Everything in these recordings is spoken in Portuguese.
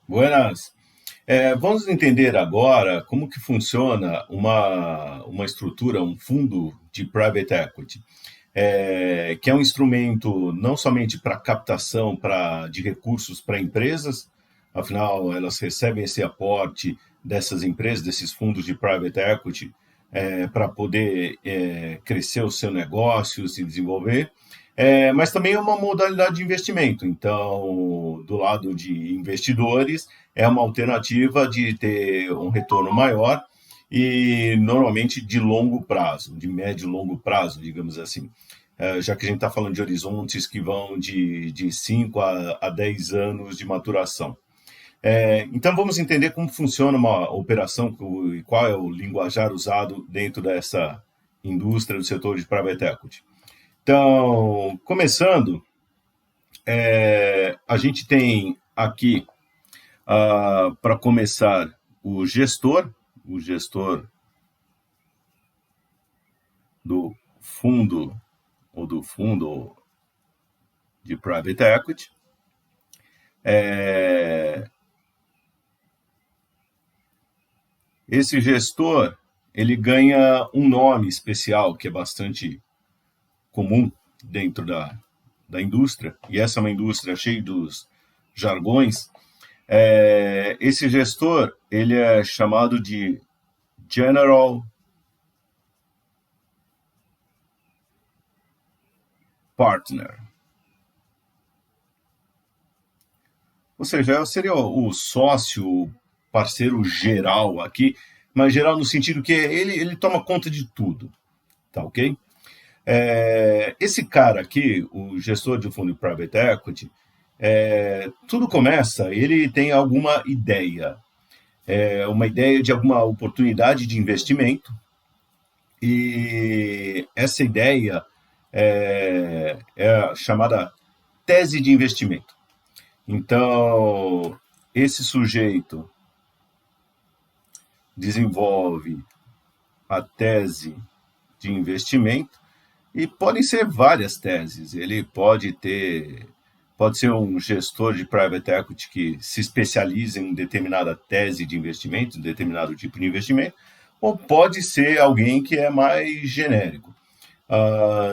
Buenas. Vamos entender agora como que funciona uma estrutura, um fundo de private equity, que é um instrumento não somente para captação de recursos para empresas, afinal elas recebem esse aporte dessas empresas, desses fundos de private equity, para poder crescer o seu negócio, se desenvolver, mas também é uma modalidade de investimento. Então, do lado de investidores, é uma alternativa de ter um retorno maior e normalmente de longo prazo, de médio e longo prazo, digamos assim. Já que a gente está falando de horizontes que vão de 5 a 10 anos de maturação. Então, vamos entender como funciona uma operação e qual é o linguajar usado dentro dessa indústria do setor de private equity. Então, começando, a gente tem aqui, para começar, o gestor do fundo ou do fundo de private equity. Esse gestor, ele ganha um nome especial que é bastante comum dentro da indústria, e essa é uma indústria cheia dos jargões. Esse gestor, ele é chamado de General Partner. Ou seja, seria o sócio, parceiro geral aqui, mas geral no sentido que ele toma conta de tudo, tá ok? Esse cara aqui, o gestor de fundo de private equity, tudo começa, ele tem alguma ideia, uma ideia de alguma oportunidade de investimento, e essa ideia é a chamada tese de investimento. Então, esse sujeito desenvolve a tese de investimento, e podem ser várias teses. Ele pode ser um gestor de private equity que se especializa em determinada tese de investimento, em determinado tipo de investimento, ou pode ser alguém que é mais genérico.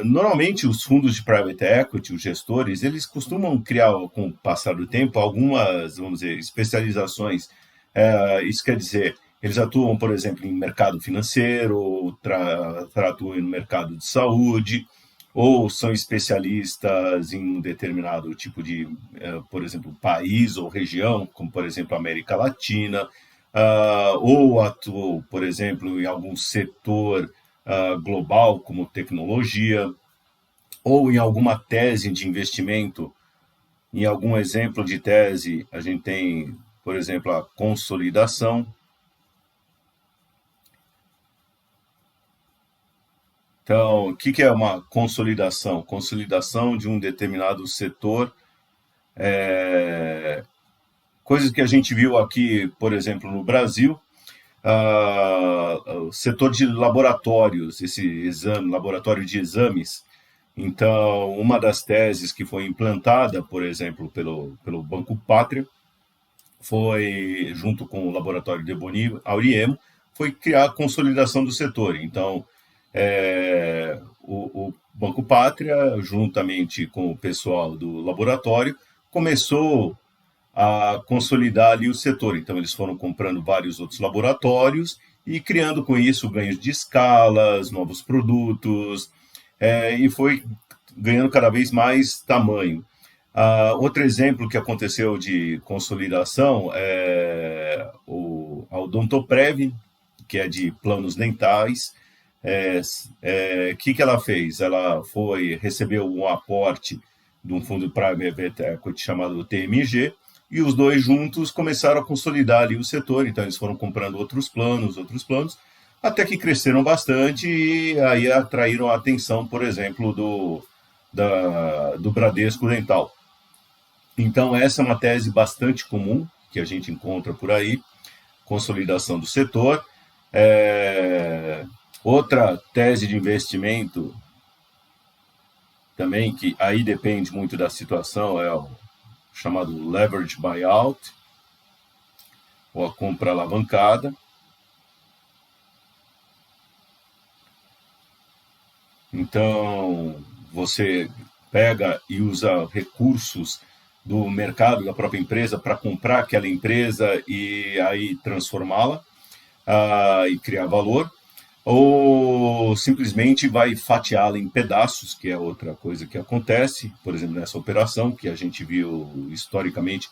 Normalmente, os fundos de private equity, os gestores, eles costumam criar, com o passar do tempo, algumas, vamos dizer, especializações. Isso quer dizer, eles atuam, por exemplo, em mercado financeiro, atuam no mercado de saúde, ou são especialistas em um determinado tipo de, por exemplo, país ou região, como, por exemplo, América Latina, ou atuam, por exemplo, em algum setor global, como tecnologia, ou em alguma tese de investimento. Em algum exemplo de tese, a gente tem, por exemplo, a consolidação. Então, o que é uma consolidação? Consolidação de um determinado setor. Coisas que a gente viu aqui, por exemplo, no Brasil, o setor de laboratórios, laboratório de exames. Então, uma das teses que foi implantada, por exemplo, pelo Banco Pátria, foi, junto com o laboratório de Boni Auriemo, foi criar a consolidação do setor. Então, o Banco Pátria, juntamente com o pessoal do laboratório, começou a consolidar ali o setor. Então, eles foram comprando vários outros laboratórios e criando com isso ganhos de escalas, novos produtos, e foi ganhando cada vez mais tamanho. Outro exemplo que aconteceu de consolidação é a Odontoprev, que é de planos dentais. Que ela fez? Ela recebeu um aporte de um fundo private equity chamado TMG, e os dois juntos começaram a consolidar ali o setor. Então, eles foram comprando outros planos, até que cresceram bastante e aí atraíram a atenção, por exemplo, do Bradesco Dental. Então, essa é uma tese bastante comum que a gente encontra por aí, consolidação do setor. Outra tese de investimento também, que aí depende muito da situação, é o chamado leverage buyout, ou a compra alavancada. Então, você pega e usa recursos do mercado da própria empresa para comprar aquela empresa e aí transformá-la e criar valor, ou simplesmente vai fatiá-la em pedaços, que é outra coisa que acontece, por exemplo, nessa operação, que a gente viu historicamente.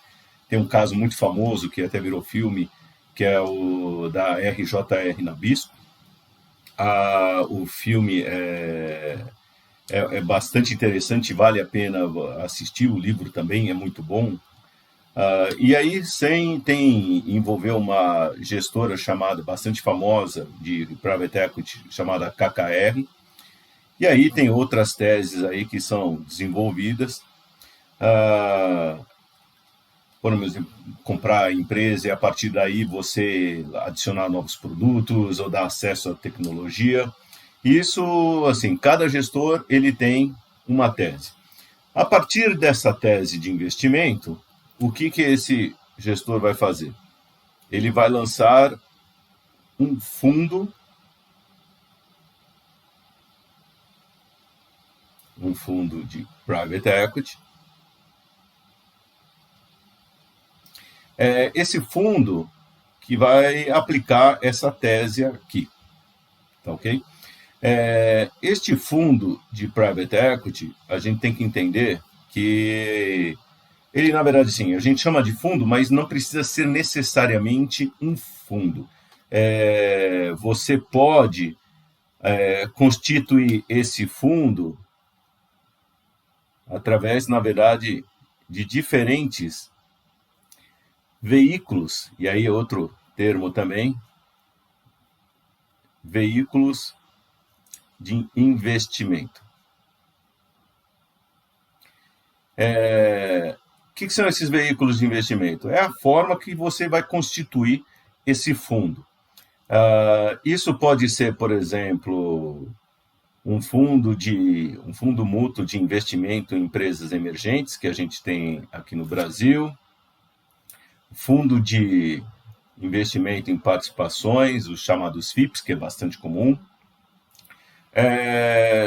Tem um caso muito famoso, que até virou filme, que é o da RJR Nabisco. O filme é bastante interessante, vale a pena assistir, o livro também é muito bom. E aí envolveu uma gestora chamada, bastante famosa, de private equity, chamada KKR, e aí tem outras teses aí que são desenvolvidas, por exemplo, comprar a empresa e a partir daí você adicionar novos produtos ou dar acesso à tecnologia. Isso, assim, cada gestor ele tem uma tese. A partir dessa tese de investimento, o que esse gestor vai fazer? Ele vai lançar um fundo de private equity. Esse fundo que vai aplicar essa tese aqui, tá ok? Este fundo de private equity, a gente tem que entender que ele, na verdade, sim, a gente chama de fundo, mas não precisa ser necessariamente um fundo. Você pode constituir esse fundo através, na verdade, de diferentes veículos, e aí outro termo também, veículos de investimento. O que são esses veículos de investimento? É a forma que você vai constituir esse fundo. Isso pode ser, por exemplo, um fundo mútuo de investimento em empresas emergentes, que a gente tem aqui no Brasil, fundo de investimento em participações, os chamados FIPs, que é bastante comum.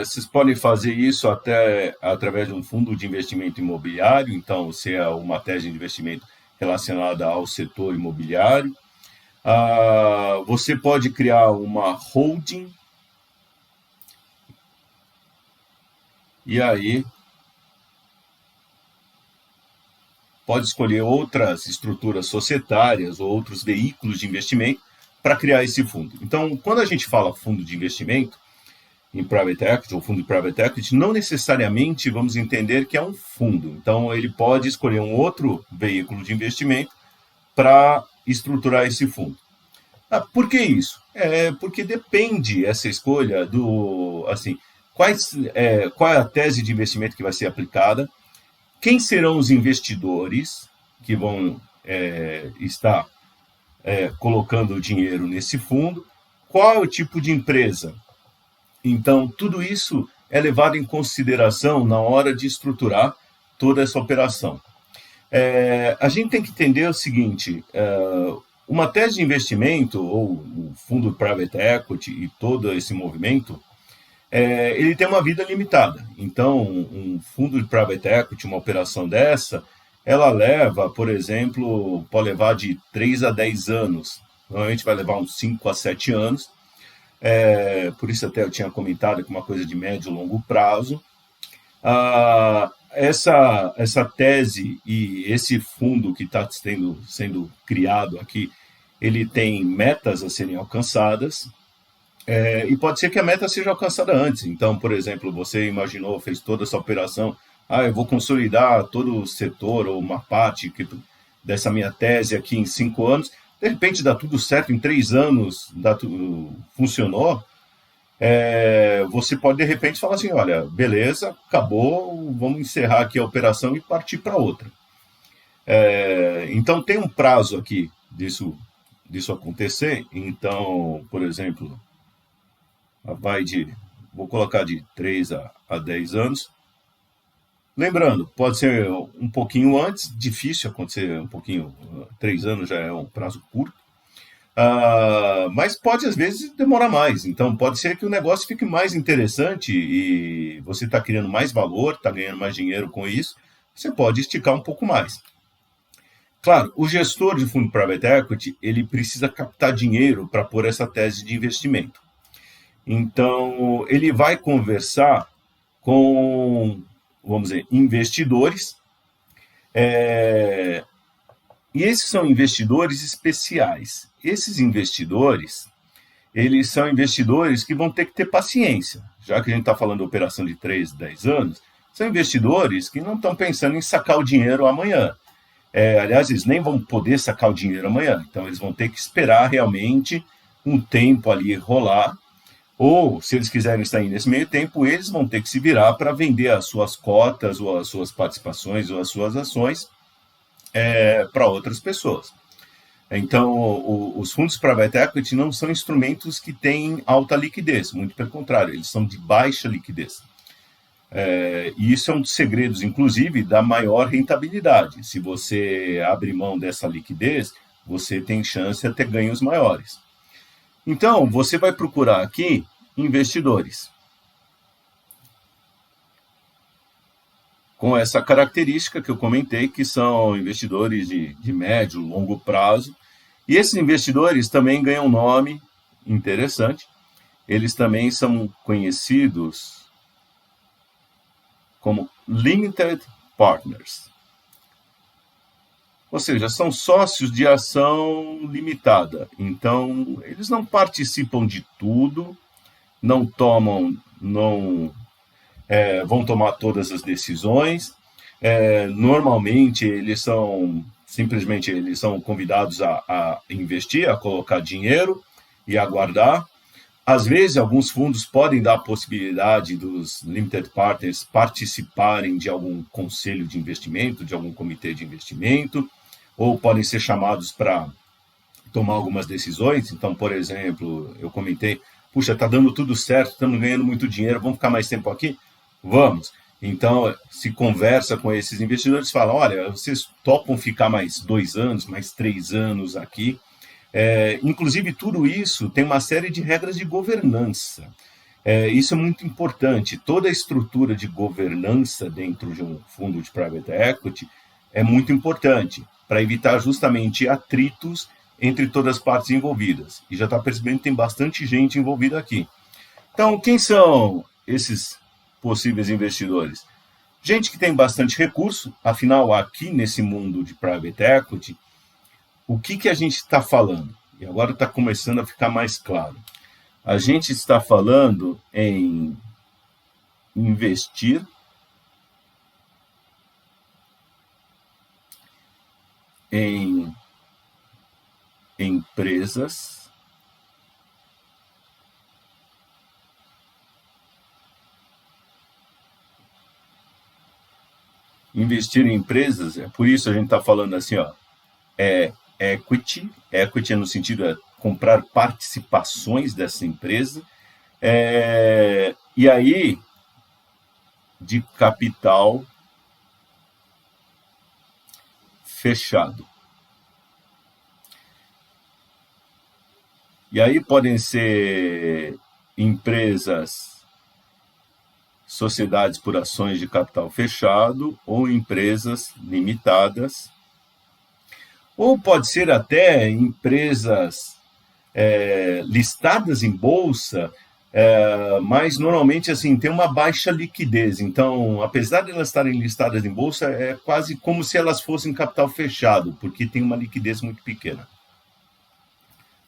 Vocês podem fazer isso até através de um fundo de investimento imobiliário, então, se é uma tese de investimento relacionada ao setor imobiliário. Você pode criar uma holding, e aí pode escolher outras estruturas societárias ou outros veículos de investimento para criar esse fundo. Então, quando a gente fala fundo de investimento em private equity ou fundo de private equity, não necessariamente vamos entender que é um fundo. Então, ele pode escolher um outro veículo de investimento para estruturar esse fundo. Por que isso? Porque depende essa escolha do, assim, qual é a tese de investimento que vai ser aplicada, quem serão os investidores que vão estar colocando o dinheiro nesse fundo, qual é o tipo de empresa. Então, tudo isso é levado em consideração na hora de estruturar toda essa operação. A gente tem que entender o seguinte, uma tese de investimento, ou o fundo private equity e todo esse movimento, ele tem uma vida limitada. Então, um fundo de private equity, uma operação dessa, ela leva, por exemplo, pode levar de 3 a 10 anos. Normalmente vai levar uns 5 a 7 anos. Por isso até eu tinha comentado que uma coisa de médio e longo prazo. Essa tese e esse fundo que está sendo criado aqui, ele tem metas a serem alcançadas, e pode ser que a meta seja alcançada antes. Então, por exemplo, você imaginou, fez toda essa operação, eu vou consolidar todo o setor ou uma parte dessa minha tese aqui em 5 anos, de repente dá tudo certo, em 3 anos funcionou, você pode de repente falar assim, olha, beleza, acabou, vamos encerrar aqui a operação e partir para outra. Então tem um prazo aqui disso acontecer. Então, por exemplo, vou colocar de 3 a 10 anos. Lembrando, pode ser um pouquinho antes, difícil acontecer um pouquinho, 3 anos já é um prazo curto, mas pode às vezes demorar mais. Então pode ser que o negócio fique mais interessante e você está criando mais valor, está ganhando mais dinheiro com isso, você pode esticar um pouco mais. Claro, o gestor de fundo private equity, ele precisa captar dinheiro para pôr essa tese de investimento. Então, ele vai conversar com, vamos dizer, investidores, e esses são investidores especiais. Esses investidores, eles são investidores que vão ter que ter paciência, já que a gente está falando de operação de 3, 10 anos, são investidores que não estão pensando em sacar o dinheiro amanhã. Aliás, eles nem vão poder sacar o dinheiro amanhã, então eles vão ter que esperar realmente um tempo ali rolar, ou se eles quiserem sair nesse meio tempo, eles vão ter que se virar para vender as suas cotas, ou as suas participações, ou as suas ações para outras pessoas. Então, os fundos private equity não são instrumentos que têm alta liquidez, muito pelo contrário, eles são de baixa liquidez. E isso é um dos segredos, inclusive, da maior rentabilidade. Se você abre mão dessa liquidez, você tem chance de ter ganhos maiores. Então, você vai procurar aqui investidores com essa característica que eu comentei, que são investidores de médio, longo prazo. E esses investidores também ganham um nome interessante. Eles também são conhecidos como Limited Partners. Ou seja, são sócios de ação limitada. Então, eles não participam de tudo, não vão tomar todas as decisões. Normalmente, eles são convidados a investir, a colocar dinheiro e aguardar. Às vezes, alguns fundos podem dar a possibilidade dos limited partners participarem de algum conselho de investimento, de algum comitê de investimento, ou podem ser chamados para tomar algumas decisões. Então, por exemplo, eu comentei, puxa, está dando tudo certo, estamos ganhando muito dinheiro, vamos ficar mais tempo aqui? Vamos. Então, se conversa com esses investidores, fala, olha, vocês topam ficar mais 2 anos, mais 3 anos aqui? Inclusive, tudo isso tem uma série de regras de governança. Isso é muito importante. Toda a estrutura de governança dentro de um fundo de private equity é muito importante para evitar justamente atritos entre todas as partes envolvidas. E já está percebendo que tem bastante gente envolvida aqui. Então, quem são esses possíveis investidores? Gente que tem bastante recurso, afinal, aqui nesse mundo de private equity, o que a gente está falando? E agora está começando a ficar mais claro. A gente está falando em investir em empresas por isso a gente está falando assim, equity é no sentido de comprar participações dessa empresa, e aí de capital fechado. E aí podem ser empresas, sociedades por ações de capital fechado ou empresas limitadas, ou pode ser até empresas listadas em bolsa, mas normalmente assim tem uma baixa liquidez. Então, apesar de elas estarem listadas em bolsa, é quase como se elas fossem capital fechado, porque tem uma liquidez muito pequena.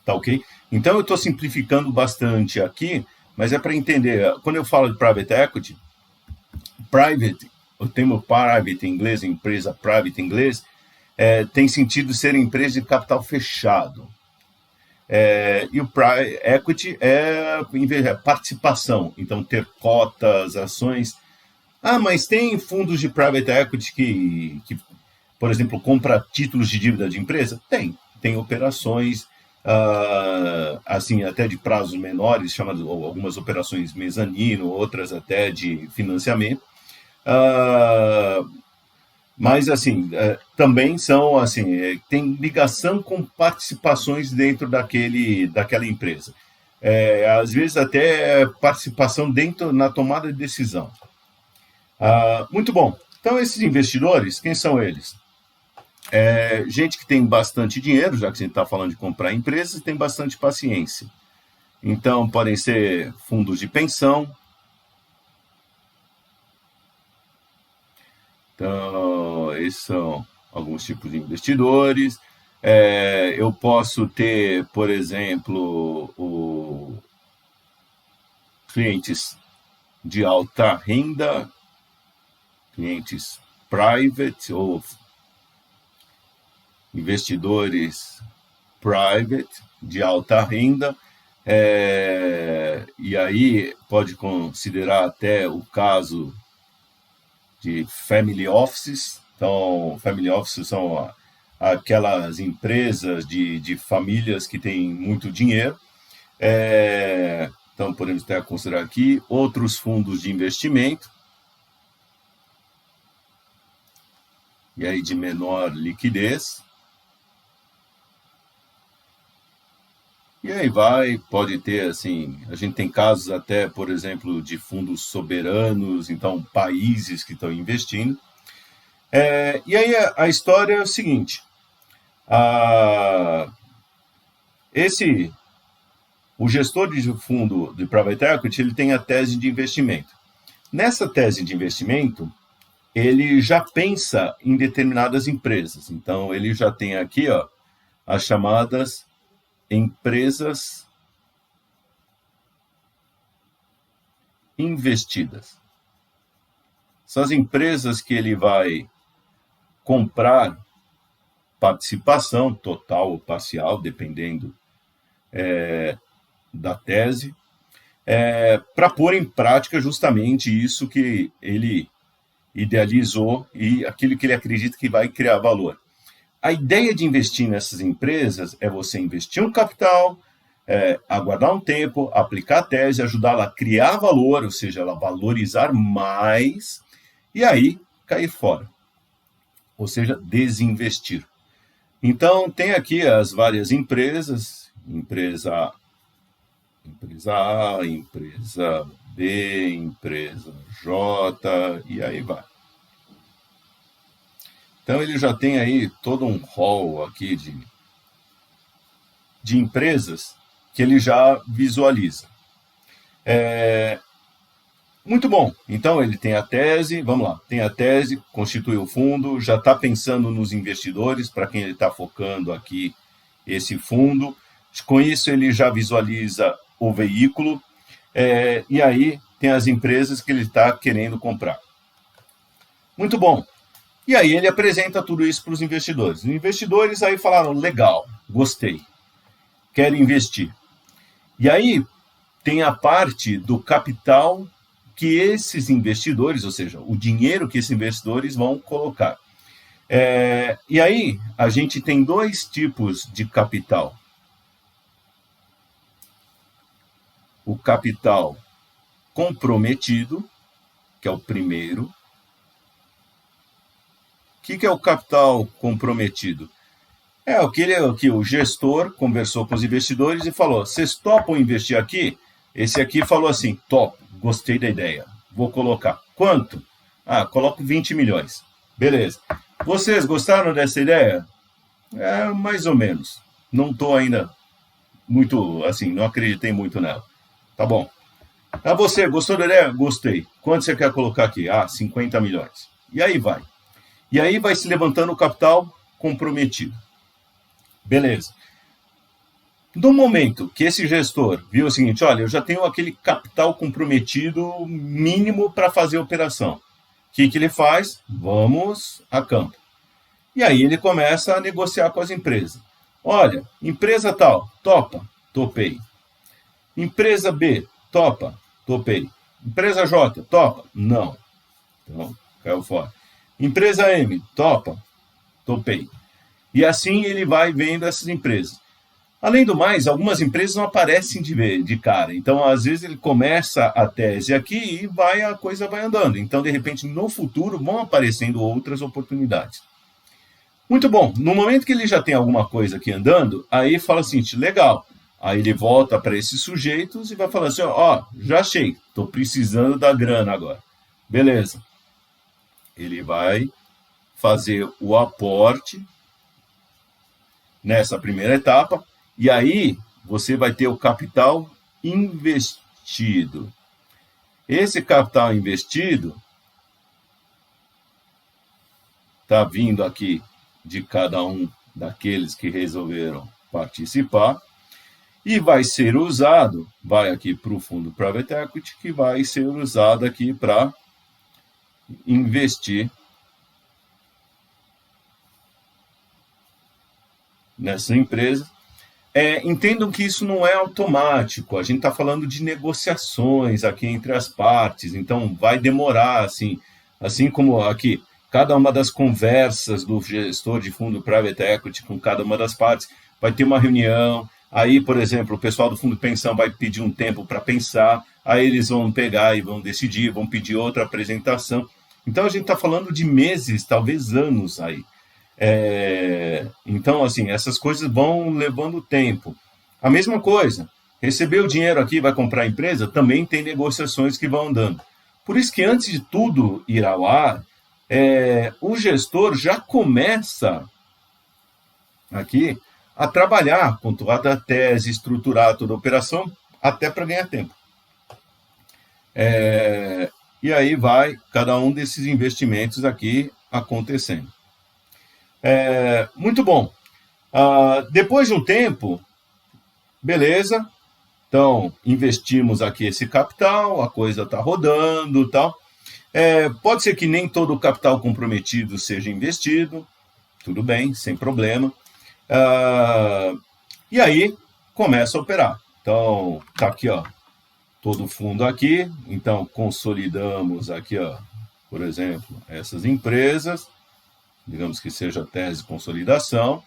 Tá ok? Então, eu estou simplificando bastante aqui, mas é para entender. Quando eu falo de private equity, o termo private em inglês, empresa private em inglês, tem sentido ser empresa de capital fechado. E o private equity é participação, então ter cotas, ações. Mas tem fundos de private equity que por exemplo, compra títulos de dívida de empresa? Tem operações, assim, até de prazos menores, chamadas algumas operações mezanino, outras até de financiamento. Mas, assim, também são, assim, tem ligação com participações dentro daquela empresa. Às vezes até participação dentro na tomada de decisão. Muito bom. Então, esses investidores, quem são eles? Gente que tem bastante dinheiro, já que a gente está falando de comprar empresas, tem bastante paciência. Então, podem ser fundos de pensão. Então, esses são alguns tipos de investidores. Eu posso ter, por exemplo, clientes de alta renda, clientes private ou investidores private de alta renda. E aí pode considerar até o caso de family offices. Então, family offices são aquelas empresas de famílias que têm muito dinheiro. Então, podemos até considerar aqui outros fundos de investimento, e aí de menor liquidez. E aí pode ter, assim, a gente tem casos até, por exemplo, de fundos soberanos, então países que estão investindo. E aí a história é o seguinte, o gestor de fundo de private equity, ele tem a tese de investimento. Nessa tese de investimento, ele já pensa em determinadas empresas. Então, ele já tem aqui as chamadas empresas investidas. São as empresas que ele vai comprar participação total ou parcial, dependendo da tese, para pôr em prática justamente isso que ele idealizou e aquilo que ele acredita que vai criar valor. A ideia de investir nessas empresas é você investir um capital, aguardar um tempo, aplicar a tese, ajudá-la a criar valor, ou seja, ela valorizar mais, e aí cair fora, ou seja, desinvestir. Então, tem aqui as várias empresas, empresa A, empresa B, empresa J, e aí vai. Então, ele já tem aí todo um hall aqui de empresas que ele já visualiza. Muito bom. Então, ele tem a tese, vamos lá, tem a tese, constitui o fundo, já está pensando nos investidores, para quem ele está focando aqui esse fundo. Com isso, ele já visualiza o veículo, e aí tem as empresas que ele está querendo comprar. Muito bom. E aí ele apresenta tudo isso para os investidores. Os investidores aí falaram, legal, gostei, quero investir. E aí tem a parte do capital que esses investidores, ou seja, o dinheiro que esses investidores vão colocar. E aí a gente tem dois tipos de capital. O capital comprometido, que é o primeiro. O que é o capital comprometido? É o que o gestor conversou com os investidores e falou, vocês topam investir aqui? Esse aqui falou assim, top, gostei da ideia, vou colocar. Quanto? Coloco 20 milhões. Beleza. Vocês gostaram dessa ideia? Mais ou menos. Não estou ainda muito, assim, não acreditei muito nela. Tá bom. Você, gostou da ideia? Gostei. Quanto você quer colocar aqui? 50 milhões. E aí vai. E aí vai se levantando o capital comprometido. Beleza. No momento que esse gestor viu o seguinte, olha, eu já tenho aquele capital comprometido mínimo para fazer a operação. O que ele faz? Vamos a campo. E aí ele começa a negociar com as empresas. Olha, empresa tal, topa, topei. Empresa B, topa, topei. Empresa J, topa? Não. Então, caiu fora. Empresa M, topa, topei. E assim ele vai vendo essas empresas. Além do mais, algumas empresas não aparecem de cara. Então, às vezes, ele começa a tese aqui e a coisa vai andando. Então, de repente, no futuro, vão aparecendo outras oportunidades. Muito bom. No momento que ele já tem alguma coisa aqui andando, aí fala assim, legal. Aí ele volta para esses sujeitos e vai falar assim, ó, já achei, estou precisando da grana agora. Beleza. Ele vai fazer o aporte nessa primeira etapa, e aí você vai ter o capital investido. Esse capital investido está vindo aqui de cada um daqueles que resolveram participar e vai ser usado, vai aqui para o fundo Private Equity, que vai ser usado aqui para investir nessa empresa. Entendam que isso não é automático, a gente está falando de negociações aqui entre as partes, então vai demorar, assim como aqui, cada uma das conversas do gestor de fundo Private Equity com cada uma das partes, vai ter uma reunião, aí, por exemplo, o pessoal do fundo de pensão vai pedir um tempo para pensar, aí eles vão pegar e vão decidir, vão pedir outra apresentação. Então, a gente está falando de meses, talvez anos aí. Então, assim, essas coisas vão levando tempo. A mesma coisa, receber o dinheiro aqui, vai comprar a empresa, também tem negociações que vão andando. Por isso que antes de tudo ir ao ar, o gestor já começa aqui a trabalhar com toda a tese, estruturar toda a operação, até para ganhar tempo. E aí vai cada um desses investimentos aqui acontecendo. Muito bom. Depois de um tempo, beleza, então investimos aqui esse capital, a coisa está rodando, tal. Pode ser que nem todo o capital comprometido seja investido, tudo bem, sem problema. E aí começa a operar. Então, tá aqui, ó, todo o fundo aqui. Então, consolidamos aqui, ó, por exemplo, essas empresas, digamos que seja tese de consolidação,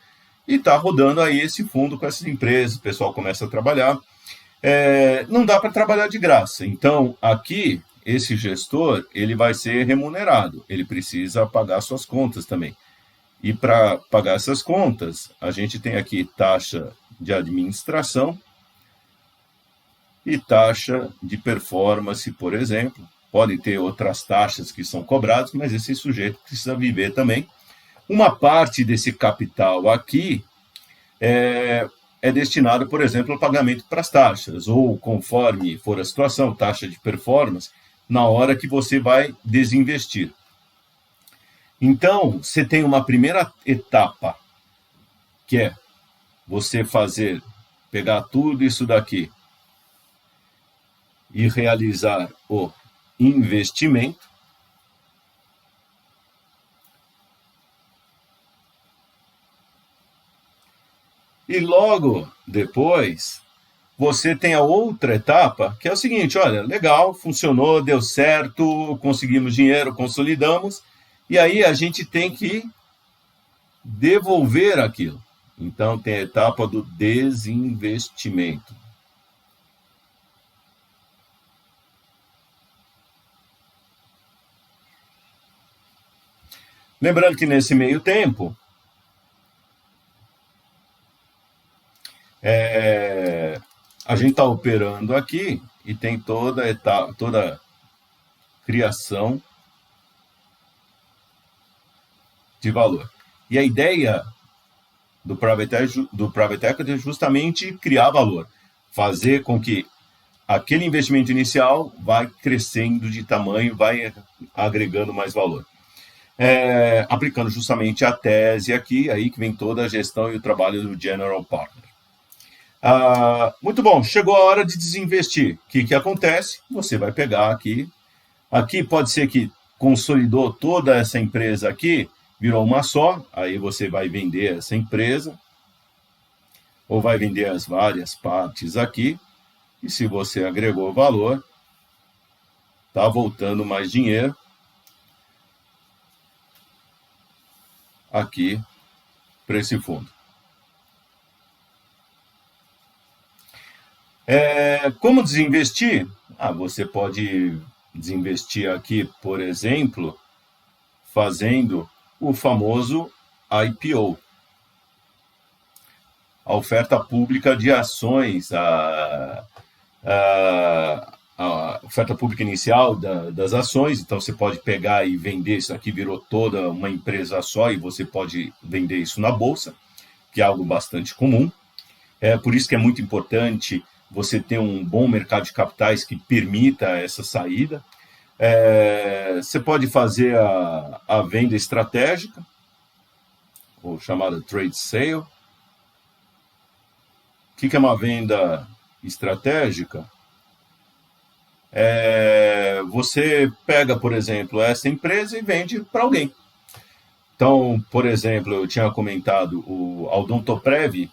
e está rodando aí esse fundo com essas empresas, o pessoal começa a trabalhar. Não dá para trabalhar de graça. Então, aqui, esse gestor, ele vai ser remunerado, ele precisa pagar suas contas também. E para pagar essas contas, a gente tem aqui taxa de administração e taxa de performance, por exemplo. Pode ter outras taxas que são cobradas, mas esse sujeito precisa viver também. Uma parte desse capital aqui é destinado, por exemplo, ao pagamento para as taxas, ou conforme for a situação, taxa de performance, na hora que você vai desinvestir. Então, você tem uma primeira etapa, que é você pegar tudo isso daqui e realizar o investimento. E logo depois, você tem a outra etapa, que é o seguinte, olha, legal, funcionou, deu certo, conseguimos dinheiro, consolidamos, e aí a gente tem que devolver aquilo. Então, tem a etapa do desinvestimento. Lembrando que nesse meio tempo, a gente está operando aqui e tem toda a criação de valor. E a ideia do Private Equity é justamente criar valor, fazer com que aquele investimento inicial vai crescendo de tamanho, vai agregando mais valor. Aplicando justamente a tese aqui, aí que vem toda a gestão e o trabalho do General Partner. Muito bom, chegou a hora de desinvestir. O que acontece? Você vai pegar aqui pode ser que consolidou toda essa empresa aqui, virou uma só, aí você vai vender essa empresa, ou vai vender as várias partes aqui, e se você agregou valor, está voltando mais dinheiro aqui para esse fundo. Como desinvestir? Você pode desinvestir aqui, por exemplo, fazendo o famoso IPO, a oferta pública de ações, a oferta pública inicial das ações. Então você pode pegar e vender isso aqui, virou toda uma empresa só e você pode vender isso na bolsa, que é algo bastante comum. Por isso que é muito importante você ter um bom mercado de capitais que permita essa saída. Você pode fazer a venda estratégica, ou chamada trade sale. O que é uma venda estratégica? Você pega, por exemplo, essa empresa e vende para alguém. Então, por exemplo, eu tinha comentado, o Odontoprev,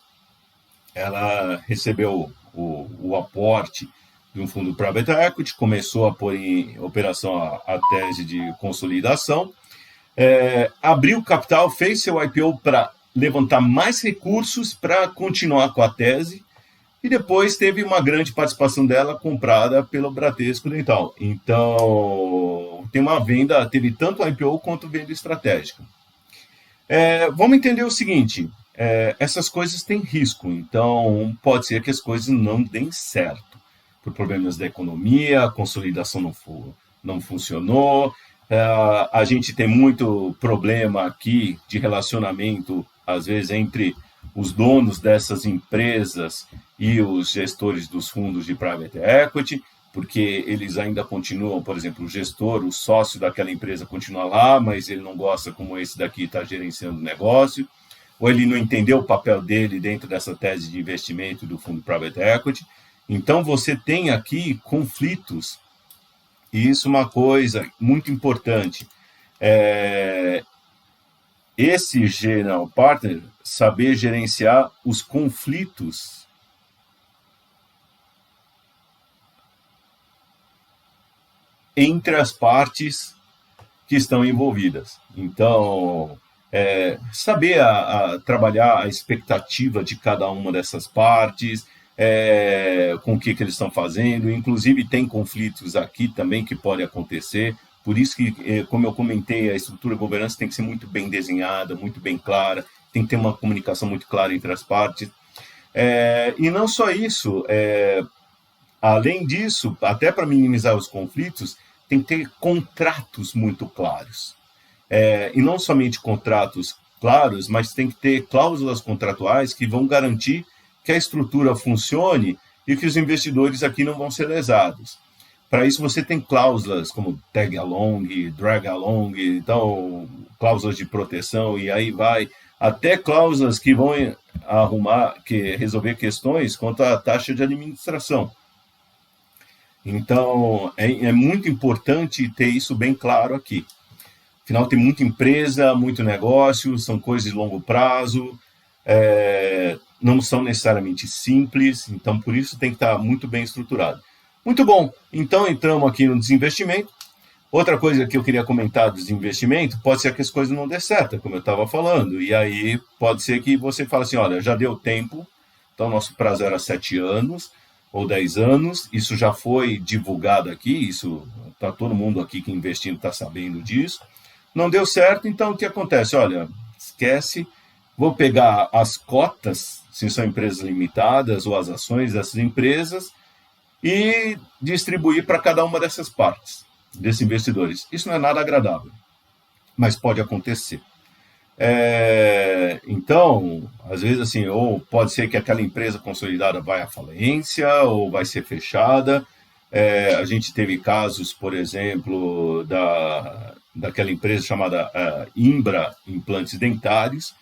ela recebeu o aporte de um fundo private equity, começou a pôr em operação a tese de consolidação, abriu capital, fez seu IPO para levantar mais recursos para continuar com a tese, e depois teve uma grande participação dela comprada pelo Bradesco Dental. Então, tem uma venda, teve tanto IPO quanto venda estratégica. Vamos entender o seguinte, essas coisas têm risco, então pode ser que as coisas não deem certo, por problemas da economia, a consolidação não funcionou, a gente tem muito problema aqui de relacionamento, às vezes, entre os donos dessas empresas e os gestores dos fundos de private equity, porque eles ainda continuam, por exemplo, o gestor, o sócio daquela empresa continua lá, mas ele não gosta como esse daqui está gerenciando o negócio, ou ele não entendeu o papel dele dentro dessa tese de investimento do fundo private equity. Então, você tem aqui conflitos, e isso é uma coisa muito importante. Esse general partner saber gerenciar os conflitos entre as partes que estão envolvidas. Então, saber trabalhar a expectativa de cada uma dessas partes, com o que eles estão fazendo. Inclusive, tem conflitos aqui também que podem acontecer. Por isso que, como eu comentei, a estrutura de governança tem que ser muito bem desenhada, muito bem clara, tem que ter uma comunicação muito clara entre as partes. E não só isso, além disso, até para minimizar os conflitos, tem que ter contratos muito claros. E não somente contratos claros, mas tem que ter cláusulas contratuais que vão garantir que a estrutura funcione e que os investidores aqui não vão ser lesados. Para isso, você tem cláusulas como tag along, drag along, então, cláusulas de proteção, e aí vai, até cláusulas que vão resolver questões quanto à taxa de administração. Então, é muito importante ter isso bem claro aqui. Afinal, tem muita empresa, muito negócio, são coisas de longo prazo, não são necessariamente simples, então por isso tem que estar muito bem estruturado. Muito bom, então entramos aqui no desinvestimento. Outra coisa que eu queria comentar do desinvestimento, pode ser que as coisas não dê certo, como eu estava falando, e aí pode ser que você fale assim, olha, já deu tempo, então nosso prazo era 7 anos, ou 10 anos, isso já foi divulgado aqui, isso está todo mundo aqui que investindo está sabendo disso, não deu certo, então o que acontece? Olha, esquece, vou pegar as cotas, se são empresas limitadas, ou as ações dessas empresas, e distribuir para cada uma dessas partes, desses investidores. Isso não é nada agradável, mas pode acontecer. Então, às vezes assim, ou pode ser que aquela empresa consolidada vai à falência, ou vai ser fechada. A gente teve casos, por exemplo, daquela empresa chamada Imbra Implantes Dentários,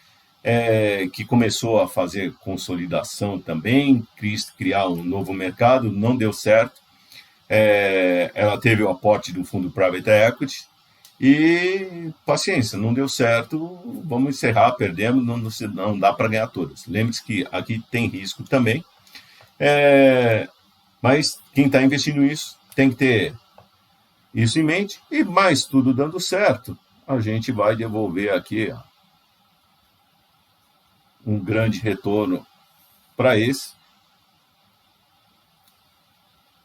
que começou a fazer consolidação também, criar um novo mercado, não deu certo. Ela teve o aporte do fundo Private Equity e paciência, não deu certo, vamos encerrar, perdemos, não dá para ganhar todas. Lembre-se que aqui tem risco também, mas quem está investindo nisso tem que ter isso em mente, e mais tudo dando certo, a gente vai devolver aqui um grande retorno para esse.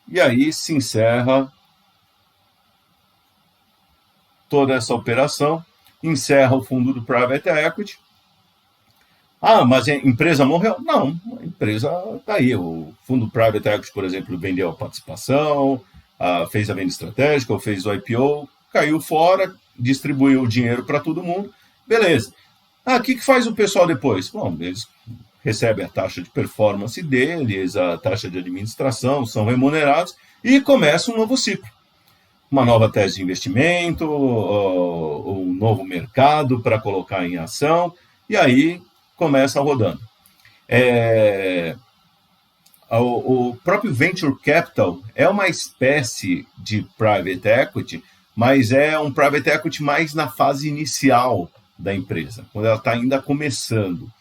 e aí se encerra toda essa operação, encerra o fundo do Private Equity. Ah, mas a empresa morreu? Não, a empresa está aí. O fundo Private Equity, por exemplo, vendeu a participação, fez a venda estratégica, ou fez o IPO, caiu fora, distribuiu o dinheiro para todo mundo, beleza. O que faz o pessoal depois? Bom, eles recebem a taxa de performance deles, a taxa de administração, são remunerados e começa um novo ciclo. Uma nova tese de investimento, um novo mercado para colocar em ação, e aí começa rodando. O próprio Venture Capital é uma espécie de Private Equity, mas é um Private Equity mais na fase inicial da empresa, quando ela está ainda começando.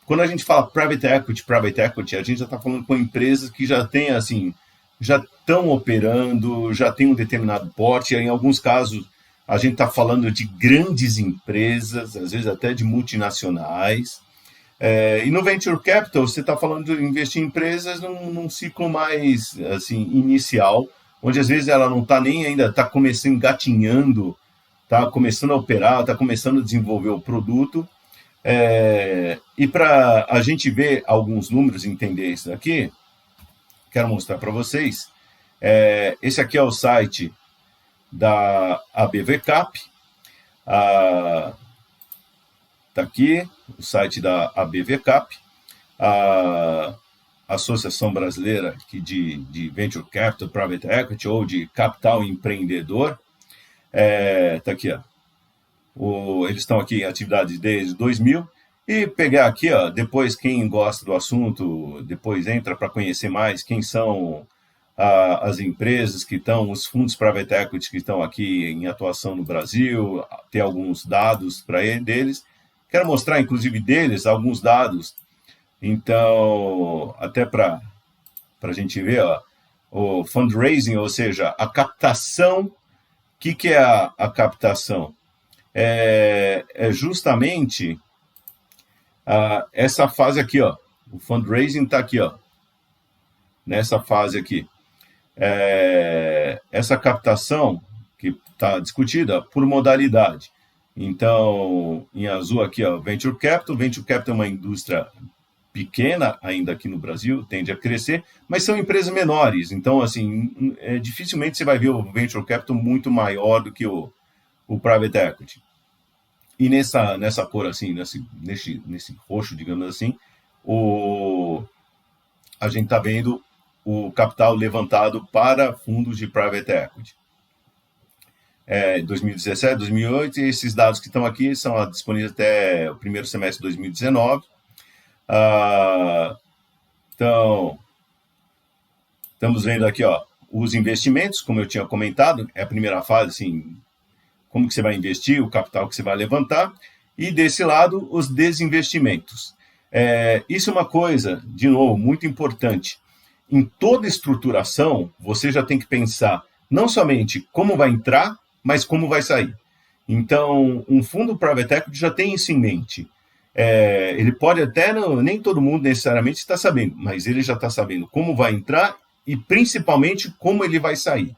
Quando a gente fala Private Equity, a gente já está falando com empresas que já têm, assim, já estão operando, já tem um determinado porte, em alguns casos a gente está falando de grandes empresas, às vezes até de multinacionais. E no Venture Capital, você está falando de investir em empresas num ciclo mais assim, inicial, onde às vezes ela não está nem ainda, está começando, engatinhando, está começando a operar, está começando a desenvolver o produto. E para a gente ver alguns números e entender isso daqui, quero mostrar para vocês. Esse aqui é o site da ABVCAP. Está aqui o site da ABVCAP, a Associação Brasileira de Venture Capital, Private Equity ou de Capital Empreendedor. Está aqui, eles estão aqui em atividade desde 2000. E pegar aqui, depois quem gosta do assunto, depois entra para conhecer mais quem são as empresas que estão, os fundos Private Equity que estão aqui em atuação no Brasil, ter alguns dados deles. Quero mostrar, inclusive, deles alguns dados. Então, até para a gente ver, o fundraising, ou seja, a captação. O que é a captação? É justamente essa fase aqui, o fundraising está aqui, nessa fase aqui. Essa captação que está discutida por modalidade. Então, em azul aqui, Venture Capital. Venture Capital é uma indústria pequena ainda aqui no Brasil, tende a crescer, mas são empresas menores. Então, assim, dificilmente você vai ver o Venture Capital muito maior do que o Private Equity. E nessa cor, assim, nesse roxo, digamos assim, a gente está vendo o capital levantado para fundos de Private Equity. 2017, 2008, e esses dados que estão aqui são disponíveis até o primeiro semestre de 2019. Então, estamos vendo aqui, os investimentos, como eu tinha comentado, é a primeira fase, assim, como que você vai investir, o capital que você vai levantar, e desse lado, os desinvestimentos. Isso é uma coisa, de novo, muito importante. Em toda estruturação, você já tem que pensar não somente como vai entrar, mas como vai sair. Então, um fundo Private Equity já tem isso em mente. Ele pode até, nem todo mundo necessariamente está sabendo, mas ele já está sabendo como vai entrar e principalmente como ele vai sair.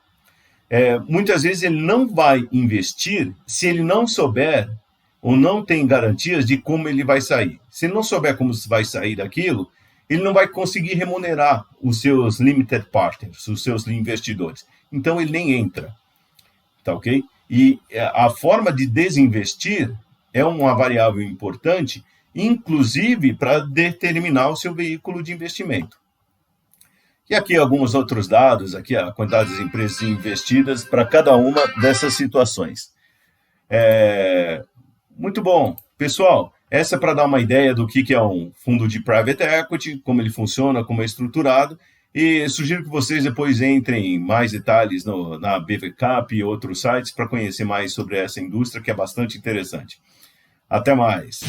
Muitas vezes ele não vai investir se ele não souber ou não tem garantias de como ele vai sair. Se ele não souber como vai sair daquilo, ele não vai conseguir remunerar os seus limited partners, os seus investidores. Então ele nem entra. Tá ok? E a forma de desinvestir é uma variável importante, inclusive para determinar o seu veículo de investimento. E aqui alguns outros dados, aqui a quantidade de empresas investidas para cada uma dessas situações. Muito bom. Pessoal, essa é para dar uma ideia do que é um fundo de Private Equity, como ele funciona, como é estruturado, e sugiro que vocês depois entrem em mais detalhes na BVCAP e outros sites para conhecer mais sobre essa indústria, que é bastante interessante. Até mais!